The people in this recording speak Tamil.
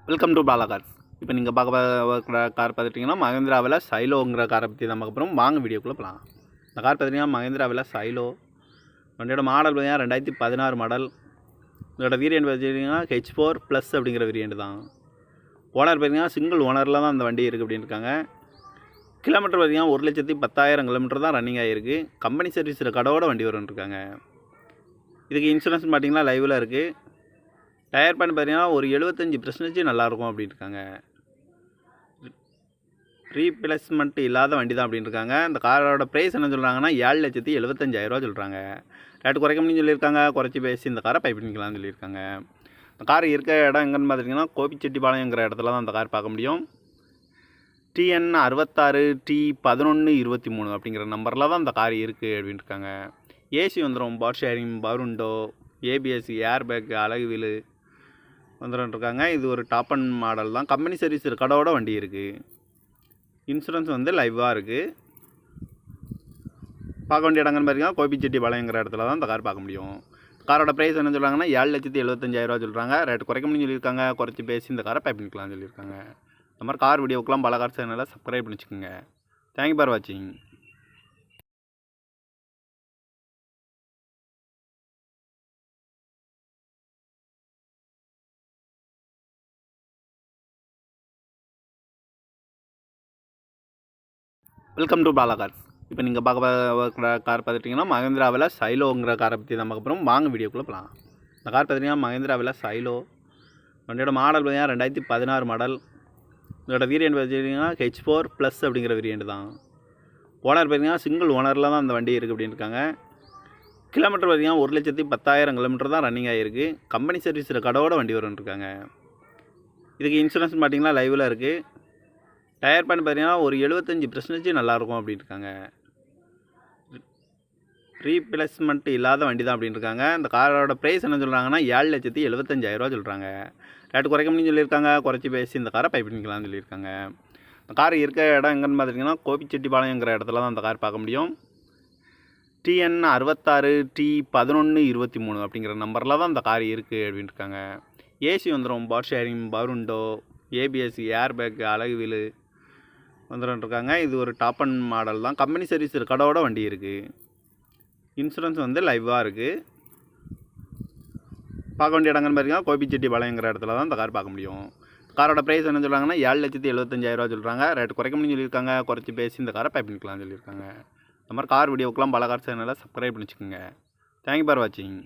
Welcome to Bala cars. இப்போ நீங்கள் பார்க்குற கார் பார்த்துட்டிங்கன்னா மஹேந்திராவில் சைலோங்கிற காரை பற்றி தான் பார்க்க போகிறோம். வாங்க வீடியோக்குள்ளே போகலாம். இந்த கார் பார்த்திங்கன்னா மஹேந்திராவில் சைலோ. வண்டியோட மாடல் பார்த்திங்கன்னா 2016 மாடல். இதோட வேரியண்ட் பார்த்திங்கன்னா H4+ அப்படிங்கிற வேரியண்ட் தான். ஓனர் பார்த்திங்கன்னா சிங்கிள் ஓனரில் தான் அந்த வண்டி இருக்குது அப்படின்னு இருக்காங்க. கிலோமீட்டர் பார்த்திங்கன்னா 1,10,000 கிலோமீட்டர் தான் ரன்னிங் ஆகிருக்கு. கம்பெனி சர்வீஸ் ரெக்கார்டோட வண்டி வரும்னு இருக்காங்க. இதுக்கு இன்சூரன்ஸ் பார்த்திங்கன்னா லைவில் இருக்குது. டயர் பண்ணி பார்த்தீங்கன்னா ஒரு 75% நல்லாயிருக்கும் அப்படின்னு இருக்காங்க. ரீப்ளேஸ்மெண்ட் இல்லாத வண்டி தான் அப்படின்னு இருக்காங்க. இந்த காரோட ப்ரைஸ் என்ன சொல்கிறாங்கன்னா 7,75,000 சொல்கிறாங்க. ரேட்டு குறைக்க முடியும்னு சொல்லியிருக்காங்க. குறைச்சி பேசி இந்த காரை பை பண்ணிக்கலாம்னு சொல்லியிருக்காங்க. இந்த கார் இருக்க இடம் எங்கன்னு பார்த்திங்கன்னா கோபிச்செட்டிப்பாளையங்கிற இடத்துல தான் அந்த கார் பார்க்க முடியும். TN 66 T1123 அப்படிங்கிற நம்பரில் தான் இந்த கார் இருக்குது அப்படின்னு இருக்காங்க. ஏசி வந்துடும், power sharing, power window, ABS, air bag, அழகு வீலு வந்துருக்காங்க. இது ஒரு டாப் அண்ட் மாடல் தான். கம்பெனி சர்வீஸ் ரெக்கார்டோட வண்டி இருக்குது. இன்சூரன்ஸ் வந்து லைவாக இருக்குது. பார்க்க வேண்டிய இடங்கன்னு பார்த்தீங்கன்னா கோபிச்செட்டிப்பாளையங்கிற இடத்துல தான் இந்த கார் பார்க்க முடியும். காரோட ப்ரைஸ் என்ன சொல்கிறாங்கன்னா 7,75,000 சொல்கிறாங்க. ரேட்டு குறைக்க முடியும்னு சொல்லியிருக்காங்க. குறைச்சி பேசி இந்த காரை பை பண்ணிக்கலாம்னு சொல்லியிருக்காங்க. இந்த மாதிரி கார் வீடியோக்கெலாம் பல கார் சேனலை சப்ஸ்கிரைப் பண்ணிச்சுக்கோங்க. தேங்க்யூ ஃபார் வாட்சிங். Welcome to Bala cars. இப்போ நீங்கள் பார்க்குற கார் பார்த்துட்டிங்கன்னா மஹேந்திராவில் சைலோங்கிற காரை பற்றி தான் பார்க்க போகிறோம். வாங்க வீடியோக்குள்ளே போகலாம். இந்த கார் பார்த்திங்கன்னா மஹேந்திராவில் சைலோ. வண்டியோட மாடல் பார்த்திங்கன்னா 2016 மாடல். இதோட வேரியண்ட் பார்த்திங்கன்னா H4+ அப்படிங்கிற வேரியண்ட் தான். ஓனர் பார்த்திங்கன்னா சிங்கிள் ஓனரில் தான் அந்த வண்டி இருக்குது அப்படின்னு இருக்காங்க. கிலோமீட்டர் பார்த்திங்கன்னா 1,10,000 கிலோமீட்டர் தான் ரன்னிங் ஆகிருக்கு. கம்பெனி சர்வீஸ் ரெக்கார்டோட வண்டி வரும்னு இருக்காங்க. இதுக்கு இன்சூரன்ஸ் பார்த்திங்கன்னா லைவில் இருக்குது. டயர் பண்ணி பார்த்தீங்கன்னா ஒரு 75% நல்லாயிருக்கும் அப்படின்னு இருக்காங்க. ரீப்ளேஸ்மெண்ட் இல்லாத வண்டி தான் அப்படின்னு இருக்காங்க. இந்த காரோட ப்ரைஸ் என்ன சொல்கிறாங்கன்னா 7,75,000 சொல்கிறாங்க. ரேட்டு குறைக்க முடியும்னு சொல்லியிருக்காங்க. குறைச்சி பேசி இந்த காரை பை பண்ணிக்கலாம்னு சொல்லியிருக்காங்க. இந்த கார் இருக்க இடம் எங்கன்னு பார்த்திங்கன்னா கோபிச்செட்டிப்பாளையங்கிற இடத்துல தான் அந்த கார் பார்க்க முடியும். TN 66 T1123 அப்படிங்கிற நம்பரில் தான் இந்த கார் இருக்குது அப்படின்னு இருக்காங்க. ஏசி வந்துடும், power sharing, power window, ABS, air bag, அழகு வீலு வந்துருக்காங்க. இது ஒரு டாப் அண்ட் மாடல் தான். கம்பெனி சர்வீஸ் ரெக்கார்டோட வண்டி இருக்குது. இன்சூரன்ஸ் வந்து லைவாக இருக்குது. பார்க்க வேண்டிய இடங்கன்னு பார்த்தீங்கன்னா கோபிச்செட்டிப்பாளையங்கிற இடத்துல தான் இந்த கார் பார்க்க முடியும். காரோட ப்ரைஸ் என்ன சொல்கிறாங்கன்னா 7,75,000 சொல்கிறாங்க. ரேட்டு குறைக்க முடியும்னு சொல்லியிருக்காங்க. குறைச்சி பேசி இந்த காரை பை பண்ணிக்கலாம்னு சொல்லியிருக்காங்க. இந்த மாதிரி கார் வீடியோக்கெலாம் பல கார் சேனலை சப்ஸ்கிரைப் பண்ணிச்சுக்கோங்க. தேங்க்யூ ஃபார் வாட்சிங்.